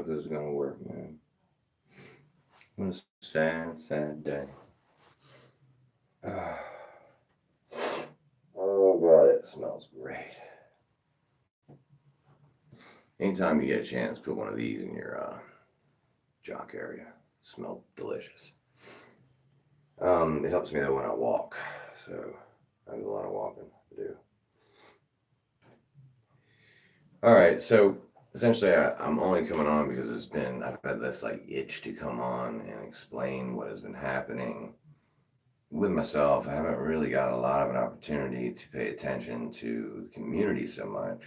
if this is gonna work, man. What a sad, sad day. Oh god, it smells great. Anytime you get a chance, put one of these in your jock area. Smell delicious. It helps me though when I walk, so I do a lot of walking to do. All right, so essentially, I'm only coming on because I've had this like itch to come on and explain what has been happening with myself. I haven't really got a lot of an opportunity to pay attention to the community so much.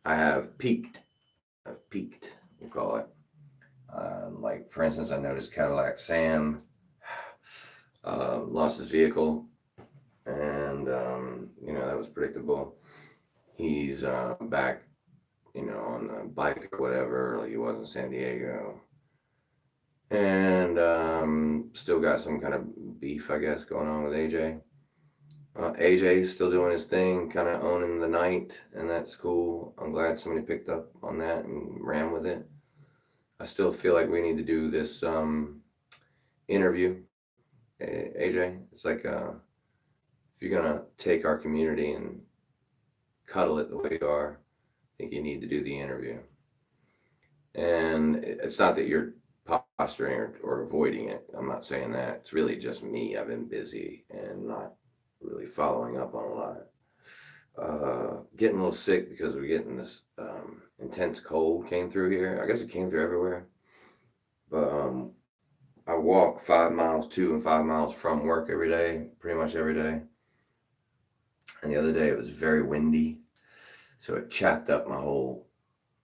I have peaked. I've peaked, we'll call it. Like, for instance, I noticed Cadillac Sam lost his vehicle, and that was predictable. He's back, on the bike or whatever, like he was in San Diego, and still got some kind of beef, I guess, going on with AJ. AJ's still doing his thing, kind of owning the night, and that's cool. I'm glad somebody picked up on that and ran with it. I still feel like we need to do this interview, AJ. It's like if you're gonna take our community and cuddle it the way you are, I think you need to do the interview. And it's not that you're posturing or avoiding it. I'm not saying that. It's really just me. I've been busy and not really following up on a lot. Getting a little sick because we're getting this intense cold came through here. I guess it came through everywhere. But I walk 5 miles to and 5 miles from work every day, pretty much every day. And the other day it was very windy, so it chapped up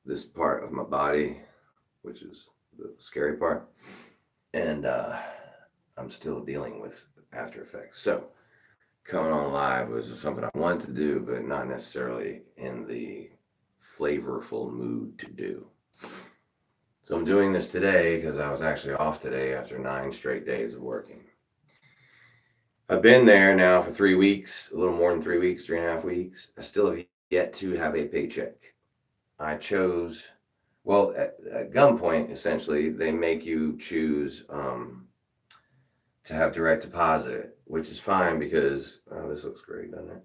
this part of my body, which is the scary part. And I'm still dealing with after effects. So coming on live was something I wanted to do, but not necessarily in the flavorful mood to do. So I'm doing this today because I was actually off today after 9 straight days of working. I've been there now for 3 weeks, a little more than 3 weeks, 3.5 weeks. I still have yet to have a paycheck. I chose, well, at gunpoint, essentially, they make you choose to have direct deposit, which is fine because, oh, this looks great, doesn't it?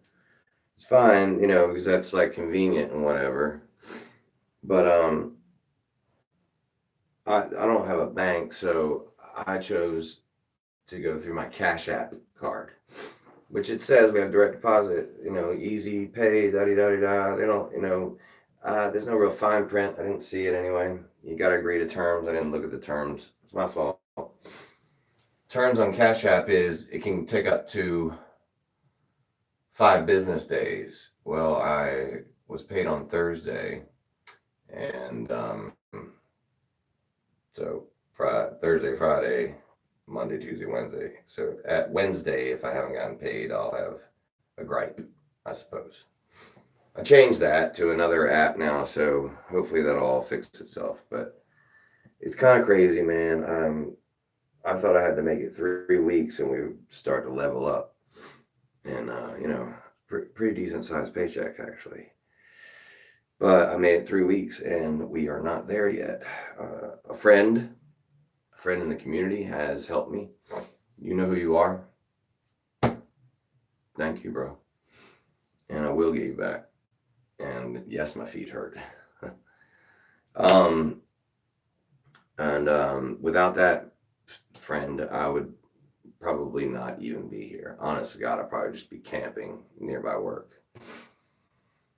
It's fine, because that's like convenient and whatever. But I don't have a bank, so I chose to go through my Cash App card, which it says we have direct deposit, easy pay, da da da da. They don't, there's no real fine print. I didn't see it anyway. You got to agree to terms. I didn't look at the terms. It's my fault. Terms on Cash App is it can take up to 5 business days. Well, I was paid on Thursday, and so Thursday, Friday, Monday, Tuesday, Wednesday. So at Wednesday, if I haven't gotten paid, I'll have a gripe, I suppose. I changed that to another app now, so hopefully that'll all fix itself. But it's kind of crazy, man. I thought I had to make it 3 weeks and we would start to level up, and pretty decent sized paycheck actually. But I made it 3 weeks and we are not there yet. A friend in the community has helped me. You know who you are. Thank you, bro. And I will get you back. And yes, my feet hurt. Without that friend, I would probably not even be here. Honest to God, I'd probably just be camping nearby work.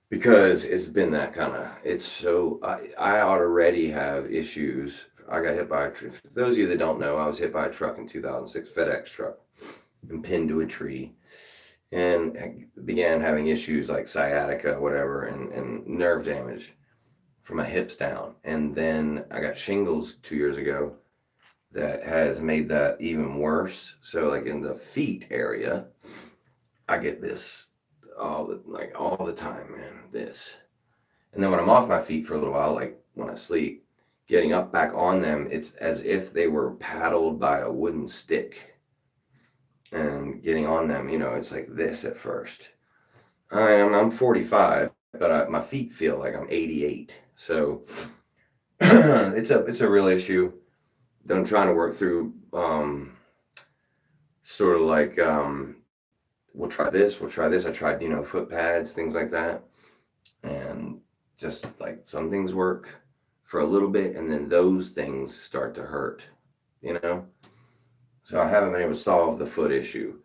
Because it's been that kind of, it's so, I already have issues. I got hit by a tree. For those of you that don't know, I was hit by a truck in 2006, FedEx truck, and pinned to a tree, and began having issues like sciatica, whatever, and nerve damage from my hips down. And then I got shingles 2 years ago that has made that even worse. So like in the feet area, I get this all the time, man. This, and then when I'm off my feet for a little while, like when I sleep, getting up back on them, it's as if they were paddled by a wooden stick. And getting on them, it's like this at first. I'm 45, but my feet feel like I'm 88. So it's a real issue that I'm trying to work through. Sort of like we'll try this. I tried, foot pads, things like that, and just like some things work for a little bit, and then those things start to hurt, you know. So I haven't been able to solve the foot issue,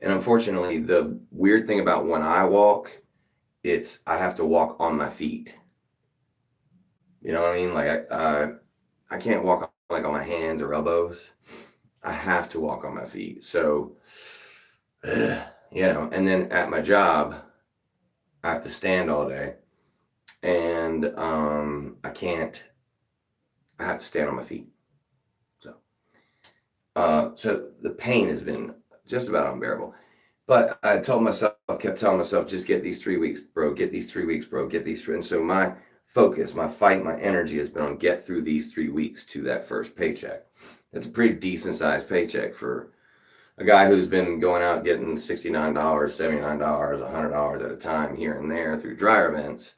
and unfortunately, the weird thing about when I walk, it's I have to walk on my feet. You know what I mean? Like I can't walk like on my hands or elbows. I have to walk on my feet. So, and then at my job, I have to stand all day, and I can't. I have to stand on my feet. So, so the pain has been just about unbearable. But I told myself, kept telling myself, just get these 3 weeks, bro. Get these 3 weeks, bro. Get these 3. And so my focus, my fight, my energy has been on get through these 3 weeks to that first paycheck. It's a pretty decent sized paycheck for a guy who's been going out getting $69, $79, $100 at a time here and there through dryer events.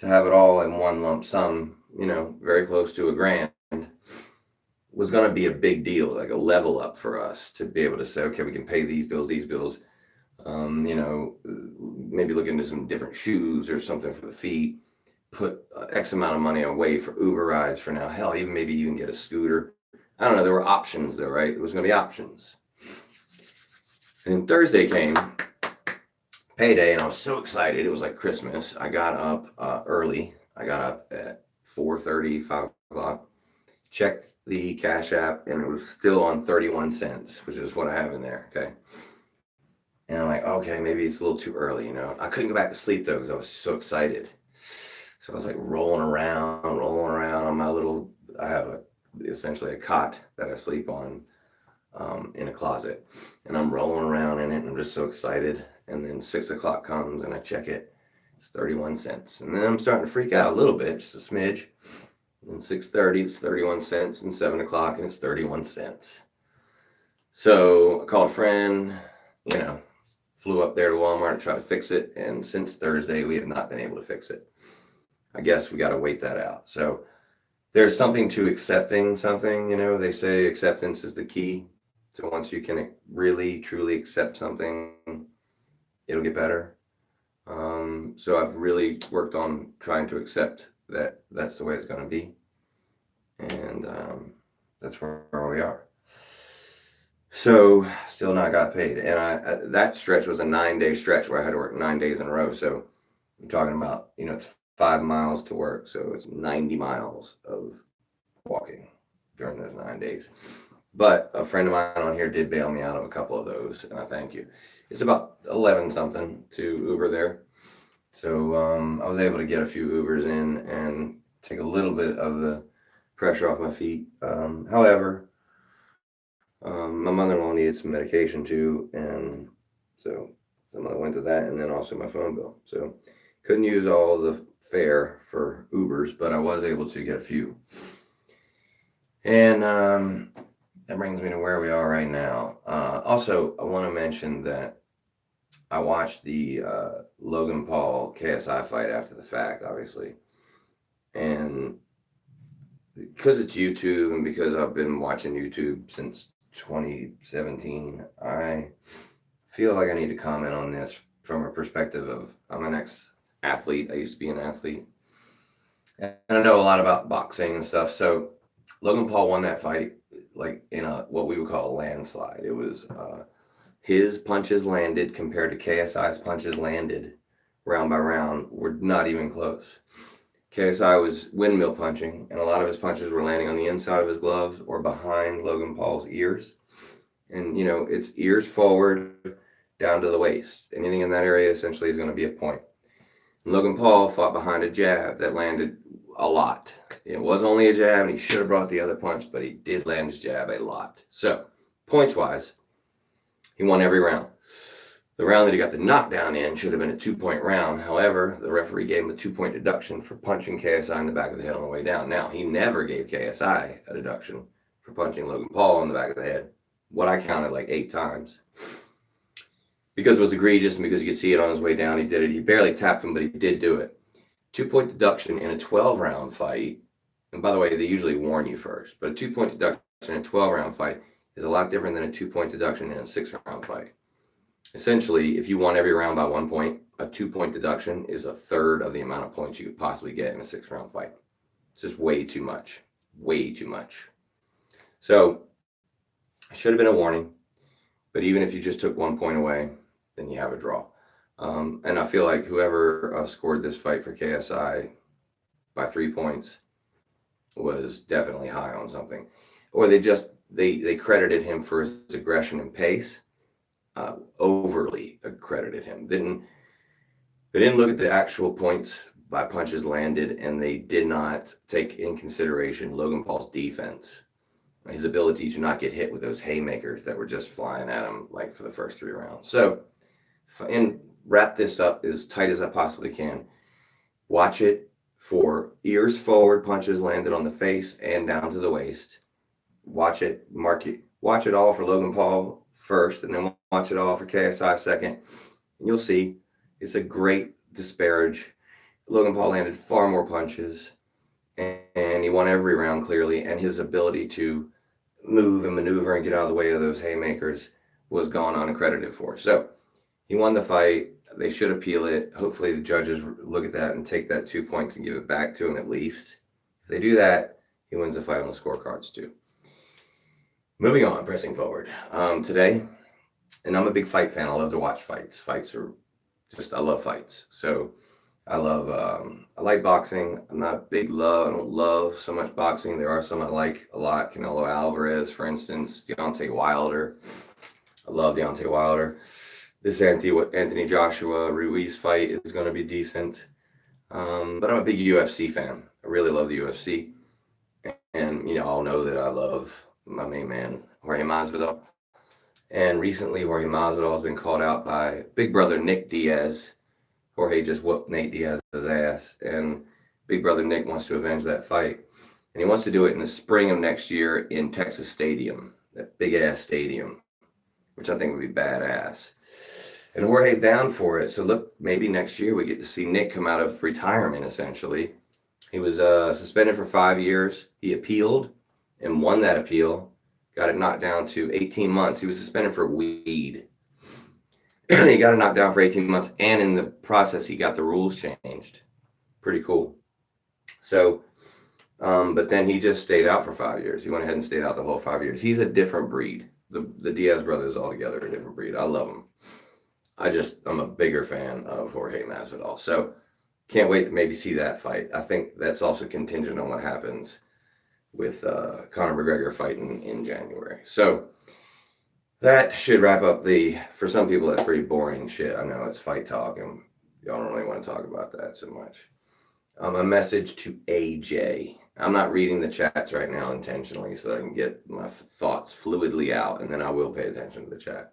To have it all in one lump sum, very close to $1,000, was going to be a big deal, like a level up for us to be able to say, okay, we can pay these bills. Maybe look into some different shoes or something for the feet. Put X amount of money away for Uber rides for now. Hell, even maybe even get a scooter. I don't know. There were options though, right? There was going to be options. And Thursday came, payday, and I was so excited. It was like Christmas. I got up early. I got up at 4:30, 5 o'clock. Checked the Cash App, and it was still on 31 cents, which is what I have in there. Okay. And I'm like, okay, maybe it's a little too early, I couldn't go back to sleep though because I was so excited. So I was like rolling around on my little. I have essentially a cot that I sleep on in a closet, and I'm rolling around in it, and I'm just so excited. And then 6 o'clock comes, and I check it. It's 31 cents, and then I'm starting to freak out a little bit, just a smidge. And 6:30, it's 31 cents, and 7 o'clock, and it's 31 cents. So I called a friend, you know, flew up there to Walmart to try to fix it, and since Thursday, we have not been able to fix it. I guess we got to wait that out. So there's something to accepting something, they say acceptance is the key. So once you can really, truly accept something, it'll get better. So I've really worked on trying to accept that that's the way it's going to be. And that's where we are. So still not got paid. And that stretch was a 9-day stretch where I had to work 9 days in a row. So I'm talking about, it's 5 miles to work. So it's 90 miles of walking during those 9 days. But a friend of mine on here did bail me out of a couple of those, and I thank you. It's about 11 something to Uber there. So I was able to get a few Ubers in and take a little bit of the pressure off my feet. However, my mother-in-law needed some medication too, and so I went to that, and then also my phone bill. So couldn't use all the fare for Ubers, but I was able to get a few. And that brings me to where we are right now. Also, I want to mention that I watched the Logan Paul KSI fight after the fact, obviously. And because it's YouTube and because I've been watching YouTube since 2017, I feel like I need to comment on this from a perspective of I'm an ex-athlete. I used to be an athlete. And I know a lot about boxing and stuff. So Logan Paul won that fight like in a what we would call a landslide. It was his punches landed compared to KSI's punches landed round by round were not even close. KSI was windmill punching, and a lot of his punches were landing on the inside of his gloves or behind Logan Paul's ears. And it's ears forward down to the waist. Anything in that area essentially is going to be a point. And Logan Paul fought behind a jab that landed a lot. It was only a jab, and he should have brought the other punch, but he did land his jab a lot. So, points-wise, he won every round. The round that he got the knockdown in should have been a 2-point round. However, the referee gave him a 2-point deduction for punching KSI in the back of the head on the way down. Now, he never gave KSI a deduction for punching Logan Paul in the back of the head. What I counted like 8 times. Because it was egregious and because you could see it on his way down, he did it. He barely tapped him, but he did do it. 2-point deduction in a 12-round fight And by the way, they usually warn you first. But a 2-point deduction in a 12-round fight is a lot different than a 2-point deduction in a 6-round fight. Essentially, if you won every round by 1 point, a 2-point deduction is a third of the amount of points you could possibly get in a 6-round fight. It's just way too much. Way too much. So, it should have been a warning. But even if you just took 1 point away, then you have a draw. And I feel like whoever scored this fight for KSI by 3 points was definitely high on something, or they credited him for his aggression and pace. Overly accredited him. They didn't look at the actual points by punches landed, and they did not take in consideration Logan Paul's defense, his ability to not get hit with those haymakers that were just flying at him like for the first 3 rounds. So, and wrap this up as tight as I possibly can. Watch it for ears forward punches landed on the face and down to the waist. Watch it, watch it all for Logan Paul first, and then watch it all for KSI second. And you'll see it's a great disparage. Logan Paul landed far more punches, and he won every round clearly, and his ability to move and maneuver and get out of the way of those haymakers was gone unaccredited for. So he won the fight. They should appeal it. Hopefully the judges look at that and take that 2 points and give it back to him at least. If they do that, he wins the fight on the scorecards too. Moving on, pressing forward. Today, and I'm a big fight fan. I love to watch fights. Fights are just, I love fights. So I like boxing. I don't love so much boxing. There are some I like a lot. Canelo Alvarez, for instance, Deontay Wilder. I love Deontay Wilder. This Anthony Joshua Ruiz fight is going to be decent. But I'm a big UFC fan. I really love the UFC. And, all know that I love my main man, Jorge Masvidal. And recently, Jorge Masvidal has been called out by big brother Nick Diaz. Jorge just whooped Nate Diaz's ass. And big brother Nick wants to avenge that fight. And he wants to do it in the spring of next year in Texas Stadium, that big-ass stadium, which I think would be badass. And Jorge's down for it. So look, maybe next year we get to see Nick come out of retirement, essentially. He was suspended for 5 years. He appealed and won that appeal. Got it knocked down to 18 months. He was suspended for weed. He got it knocked down for 18 months. And in the process, he got the rules changed. Pretty cool. So, but then he just stayed out for 5 years. He went ahead and stayed out the whole 5 years. He's a different breed. The Diaz brothers altogether are a different breed. I love them. I'm a bigger fan of Jorge Masvidal. So can't wait to maybe see that fight. I think that's also contingent on what happens with Conor McGregor fighting in January. So that should wrap up for some people, that's pretty boring shit. I know it's fight talk, and y'all don't really want to talk about that so much. A message to AJ. I'm not reading the chats right now intentionally so that I can get my thoughts fluidly out, and then I will pay attention to the chat.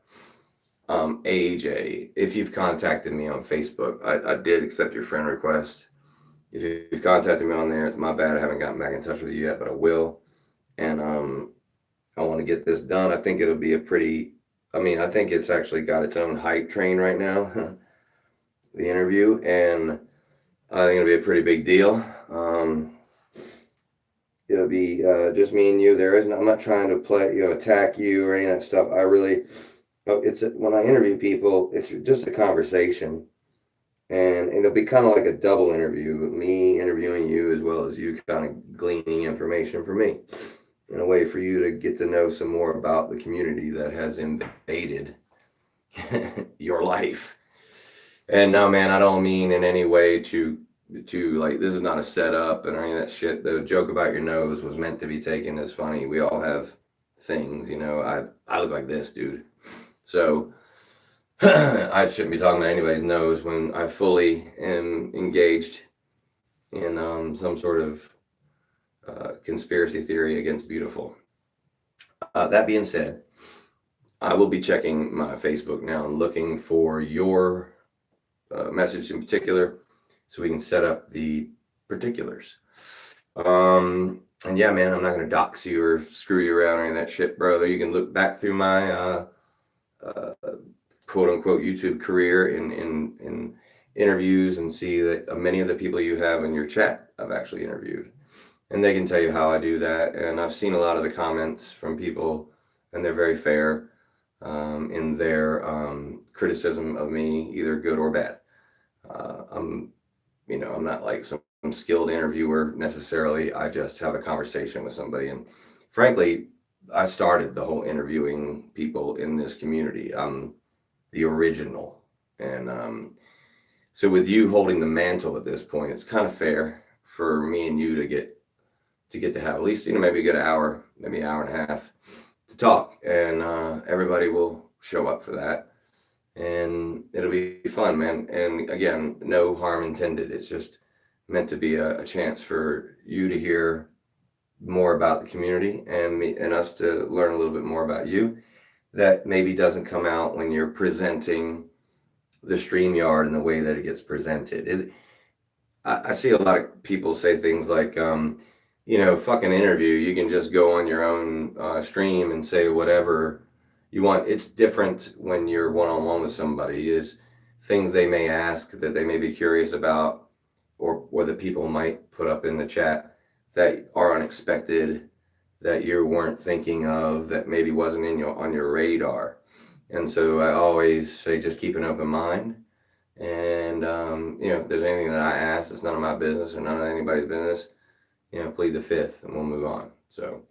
AJ, if you've contacted me on Facebook, I did accept your friend request. If you've contacted me on there, it's my bad. I haven't gotten back in touch with you yet, but I will. And I want to get this done. I think it'll be I think it's actually got its own hype train right now, the interview, and I think it'll be a pretty big deal. It'll be just me and you. I'm not trying to attack you or any of that stuff. When I interview people, it's just a conversation, and it'll be kind of like a double interview, me interviewing you as well as you kind of gleaning information from me, in a way for you to get to know some more about the community that has invaded your life. And no, man, I don't mean in any way to like, this is not a setup and any of that shit. The joke about your nose was meant to be taken as funny. We all have things, I look like this, dude. So I shouldn't be talking about anybody's nose when I fully am engaged in some sort of conspiracy theory against beautiful. That being said, I will be checking my Facebook now and looking for your message in particular so we can set up the particulars. And yeah, man, I'm not going to dox you or screw you around or any of that shit, brother. You can look back through my quote unquote YouTube career in interviews and see that many of the people you have in your chat I've actually interviewed. and they can tell you how I do that. And I've seen a lot of the comments from people, and they're very fair in their criticism of me, either good or bad. I'm, I'm not like some skilled interviewer necessarily. I just have a conversation with somebody, and frankly, I started the whole interviewing people in this community. I'm the original, and so with you holding the mantle at this point, it's kind of fair for me and you to get to have at least maybe a good hour, maybe an hour and a half to talk, and everybody will show up for that, and it'll be fun, man. And again, no harm intended. It's just meant to be a chance for you to hear more about the community and me and us to learn a little bit more about you that maybe doesn't come out when you're presenting the StreamYard and the way that it gets presented. I see a lot of people say things like, fucking interview. You can just go on your own stream and say whatever you want. It's different when you're one on one with somebody. Is things they may ask that they may be curious about, or that people might put up in the chat that are unexpected, that you weren't thinking of, that maybe wasn't on your radar. And so I always say just keep an open mind. And if there's anything that I ask that's none of my business or none of anybody's business, plead the fifth, and we'll move on. So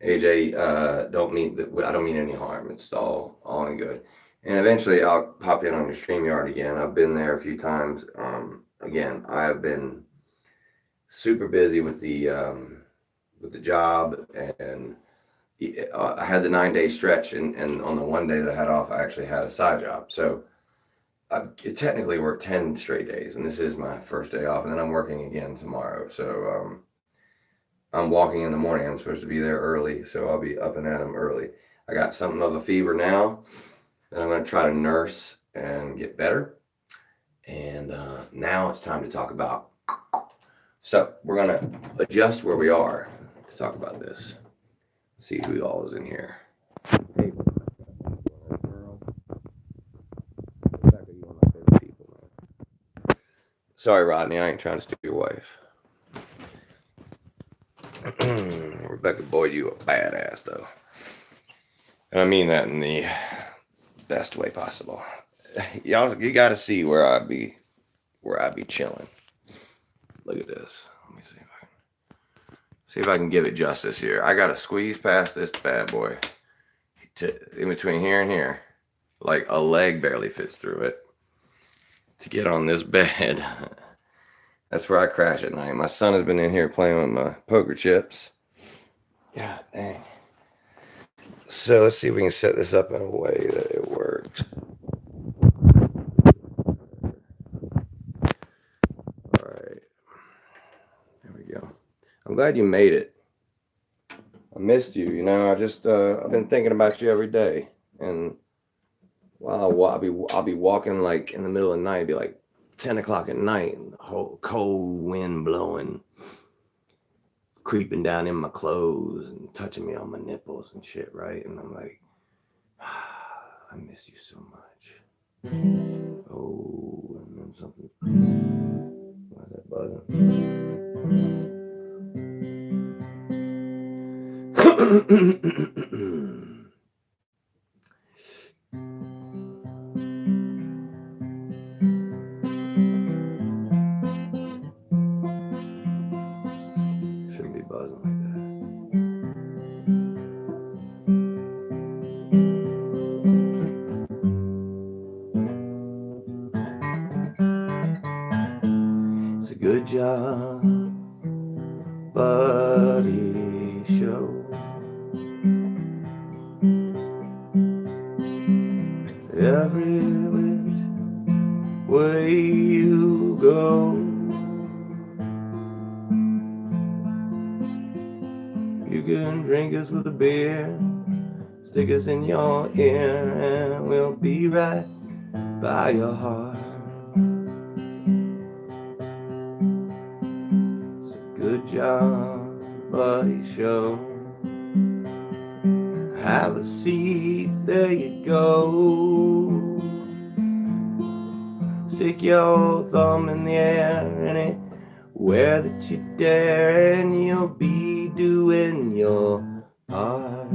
AJ, I don't mean any harm. It's all in good. And eventually I'll pop in on your StreamYard again. I've been there a few times. Again, I have been super busy with the job, and I had the 9 day stretch, and on the one day that I had off, I actually had a side job. So I technically worked 10 straight days, and this is my first day off, and then I'm working again tomorrow. So I'm walking in the morning. I'm supposed to be there early, so I'll be up and at 'em early. I got something of a fever now that I'm going to try to nurse and get better. And now it's time to talk about. So we're going to adjust where we are to talk about this. See who all is in here. Hey, girl. Rebecca, you one of my favorite people, man. Sorry, Rodney, I ain't trying to steal your wife. Rebecca, boy, you a badass though, and I mean that in the best way possible. Y'all, you got to see where I be chilling. Look at this. Let me see if I can give it justice here. I got to squeeze past this bad boy in between here and here, like a leg barely fits through it, to get on this bed. That's where I crash at night. My son has been in here playing with my poker chips. God dang. So let's see if we can set this up in a way that it works. All right. There we go. I'm glad you made it. I missed you. I've been thinking about you every day. And I'll be walking like in the middle of the night. It'd be like 10 o'clock at night, and the whole cold wind blowing, creeping down in my clothes and touching me on my nipples and shit, right? And I'm like, I miss you so much. Oh, and then something. Why is that buzzing? Shouldn't be buzzing like that. It's a good job, buddy show. Every which way you go, you can drink us with a beer, stick us in your ear, and we'll be right by your heart. It's a good job, buddy show. Have a seat, there you go. Stick your thumb in the air any Swear that you dare and you'll be doing your part.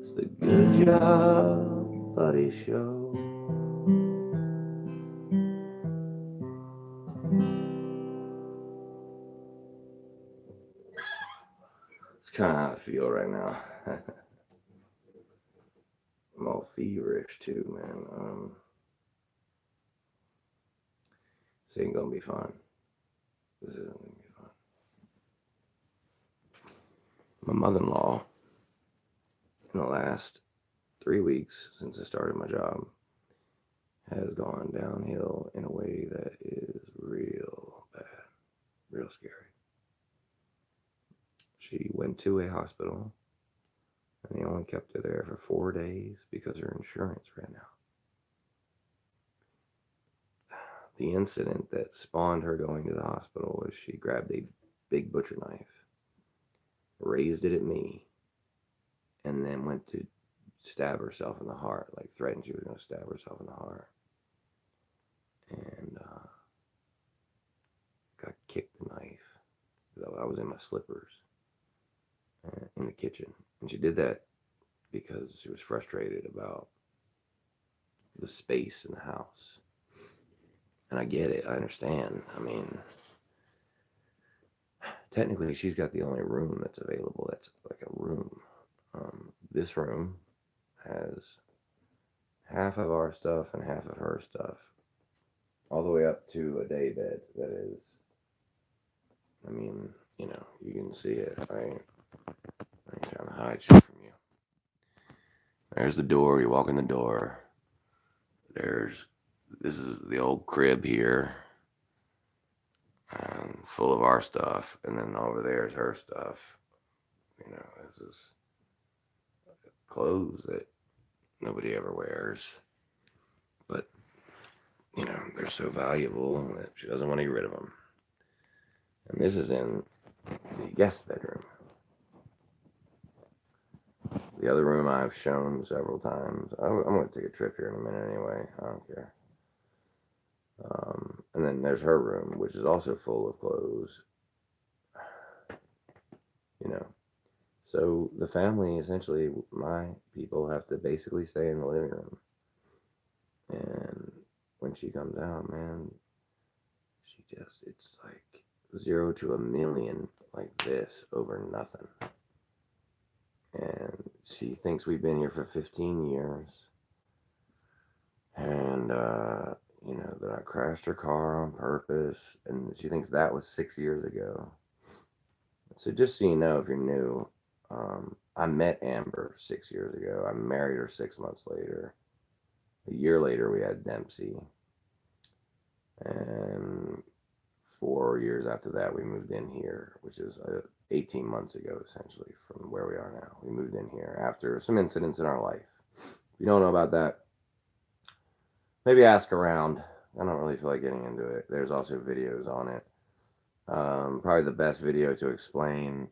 It's the Good Job Buddy Show. It's kind of how I feel right now. I'm all feverish too, man. This ain't gonna be fun. This isn't gonna be fun. My mother-in-law, in the last 3 weeks since I started my job, has gone downhill in a way that is real bad, real scary. She went to a hospital, and they only kept her there for 4 days because her insurance ran out. The incident that spawned her going to the hospital was she grabbed a big butcher knife, raised it at me, and then went to stab herself in the heart, like threatened she was going to stab herself in the heart. And got kicked the knife. I was in my slippers in the kitchen. And she did that because she was frustrated about the space in the house. And I get it. I understand. I mean, technically, she's got the only room that's available that's like a room. This room has half of our stuff and half of her stuff, all the way up to a day bed that is, I mean, you know, you can see it. I ain't trying to hide shit from you. There's the door. You walk in the door. This is the old crib here, full of our stuff, and then over there's her stuff. You know, this is clothes that nobody ever wears, but you know they're so valuable that she doesn't want to get rid of them. And this is in the guest bedroom. The other room I've shown several times. I'm going to take a trip here in a minute anyway. I don't care. And then there's her room, which is also full of clothes. You know. So the family, essentially, my people have to basically stay in the living room. And when she comes out, man, it's like 0 to a million like this over nothing. And she thinks we've been here for 15 years. And, you know, that I crashed her car on purpose. And she thinks that was 6 years ago. So just so you know, if you're new, I met Amber 6 years ago. I married her 6 months later. A year later, we had Dempsey. And 4 years after that, we moved in here, which is 18 months ago, essentially, from where we are now. We moved in here after some incidents in our life. If you don't know about that, maybe ask around. I don't really feel like getting into it. There's also videos on it. Probably the best video to explain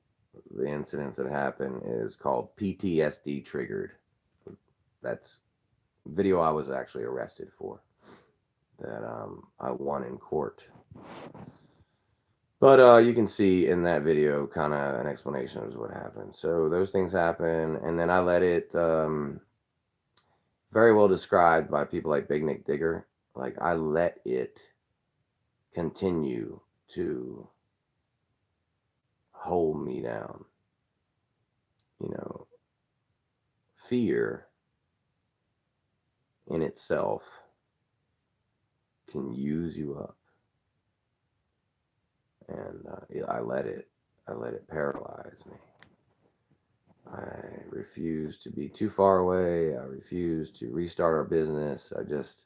the incidents that happen is called PTSD Triggered. That's video I was actually arrested for, that I won in court. But you can see in that video kind of an explanation of what happened. So those things happen, and then I let it, very well described by people like Big Nick Digger, like I let it continue to hold me down. You know, fear in itself can use you up. And I let it paralyze me. I refuse to be too far away. I refuse to restart our business. I just,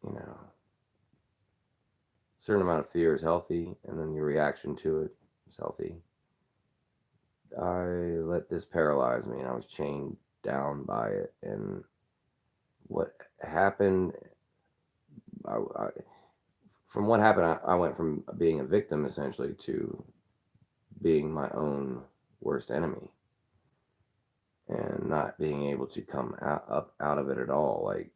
you know, a certain amount of fear is healthy, and then your reaction to it is healthy. I let this paralyze me, and I was chained down by it. And what happened, from what happened, I went from being a victim, essentially, to being my own worst enemy. and not being able to come out of it at all, like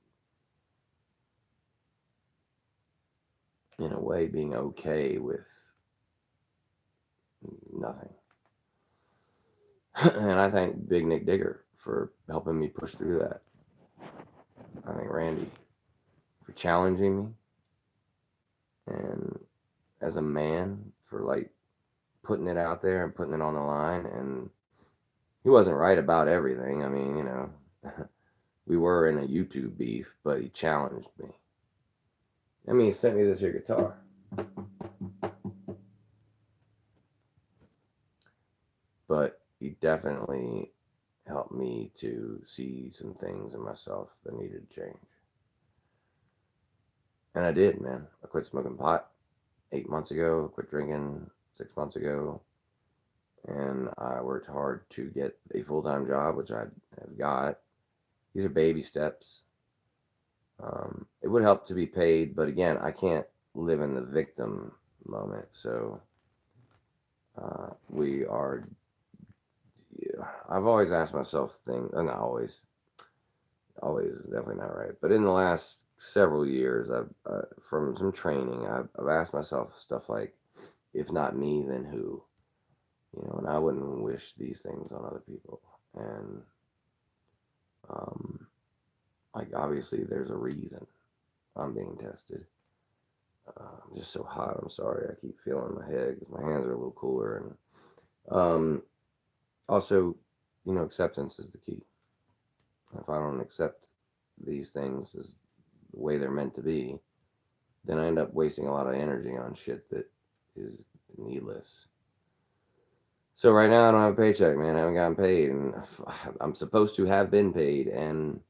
in a way being okay with nothing. And I thank Big Nick Digger for helping me push through that. I thank Randy for challenging me, and as a man for like putting it out there and putting it on the line. And he wasn't right about everything. I mean, we were in a YouTube beef, but he challenged me. I mean, he sent me this here guitar. But he definitely helped me to see some things in myself that needed to change. And I did, man. I quit smoking pot 8 months ago, quit drinking 6 months ago, and I worked hard to get a full time job, which I have got. These are baby steps. It would help to be paid, but again, I can't live in the victim moment. So we are. Yeah, I've always asked myself things, not always. Always is definitely not right. But in the last several years, I've from some training, I've asked myself stuff like, if not me, then who? And I wouldn't wish these things on other people. And like obviously, there's a reason I'm being tested. I'm just so hot. I'm sorry. I keep feeling my head because my hands are a little cooler. And also, acceptance is the key. If I don't accept these things as the way they're meant to be, then I end up wasting a lot of energy on shit that is needless. So right now I don't have a paycheck, man. I haven't gotten paid, and I'm supposed to have been paid, and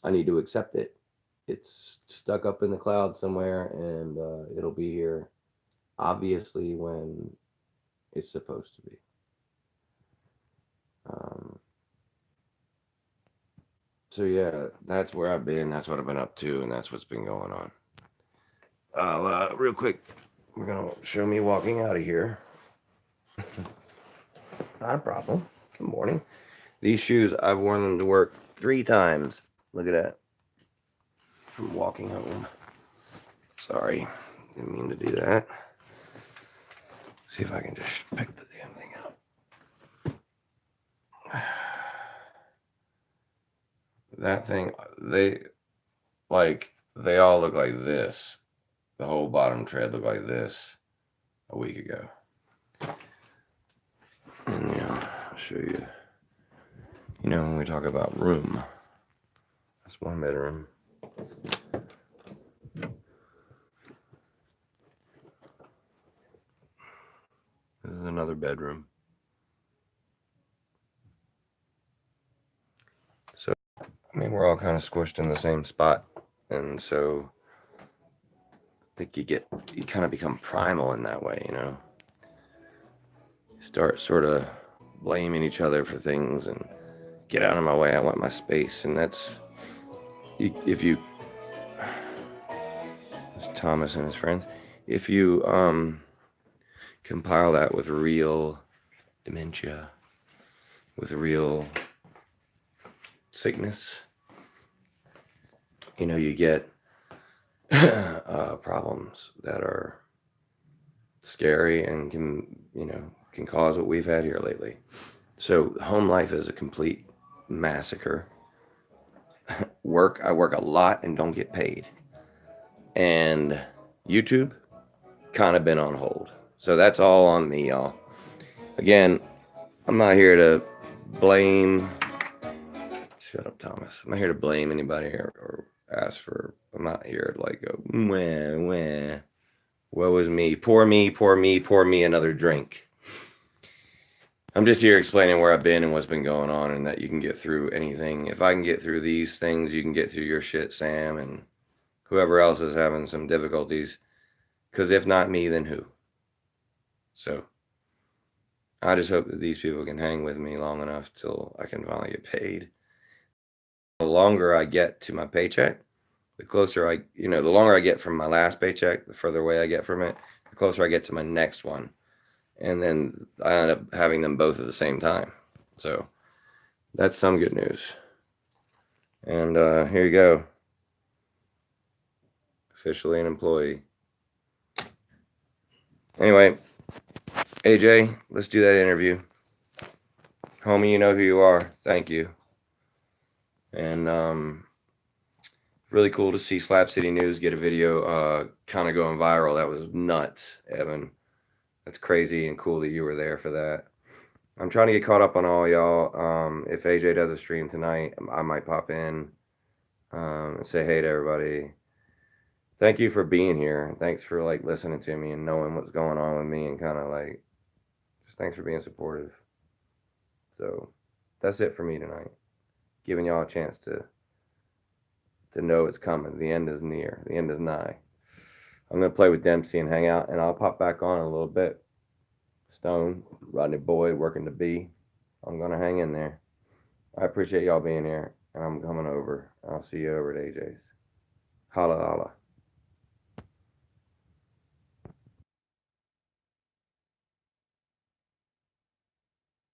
I need to accept it. It's stuck up in the cloud somewhere, and it'll be here, obviously, when it's supposed to be. So yeah, that's where I've been. That's what I've been up to, and that's what's been going on. Real quick, we're gonna show me walking out of here. Not a problem. Good morning. These shoes, I've worn them to work 3 times. Look at that. From walking home. Sorry, didn't mean to do that. See if I can just pick the damn thing up. That thing, they all look like this. The whole bottom tread looked like this a week ago. And I'll show you. When we talk about room, that's one bedroom. This is another bedroom. So, I mean, we're all kind of squished in the same spot. And so, I think you kind of become primal in that way, Start sort of blaming each other for things and get out of my way. I want my space. And that's, if you, Thomas and his friends, if you compile that with real dementia, with real sickness, you get problems that are scary and can cause what we've had here lately. So home life is a complete massacre. I work a lot and don't get paid. And YouTube kind of been on hold. So that's all on me, y'all. Again, I'm not here to blame. Shut up, Thomas. I'm not here to blame anybody or ask for. I'm not here to like go, wah. Woe is me. Pour me, pour me, pour me another drink. I'm just here explaining where I've been and what's been going on, and that you can get through anything. If I can get through these things, you can get through your shit, Sam, and whoever else is having some difficulties. Because if not me, then who? So I just hope that these people can hang with me long enough till I can finally get paid. The longer I get to my paycheck, the closer the longer I get from my last paycheck, the further away I get from it, the closer I get to my next one. And then I end up having them both at the same time. So That's some good news. And here you go. Officially an employee. Anyway, AJ, let's do that interview. Homie, you know who you are. Thank you. And really cool to see Slap City News get a video kind of going viral. That was nuts, Evan. That's crazy and cool that you were there for that. I'm trying to get caught up on all y'all. If AJ does a stream tonight, I might pop in and say hey to everybody. Thank you for being here. Thanks for like listening to me and knowing what's going on with me and kind of like just thanks for being supportive. So that's it for me tonight. Giving y'all a chance to know it's coming. The end is near. The end is nigh. I'm gonna play with Dempsey and hang out, and I'll pop back on in a little bit. Stone, Rodney Boyd, working the B. I'm gonna hang in there. I appreciate y'all being here, and I'm coming over. I'll see you over at AJ's. Holla holla.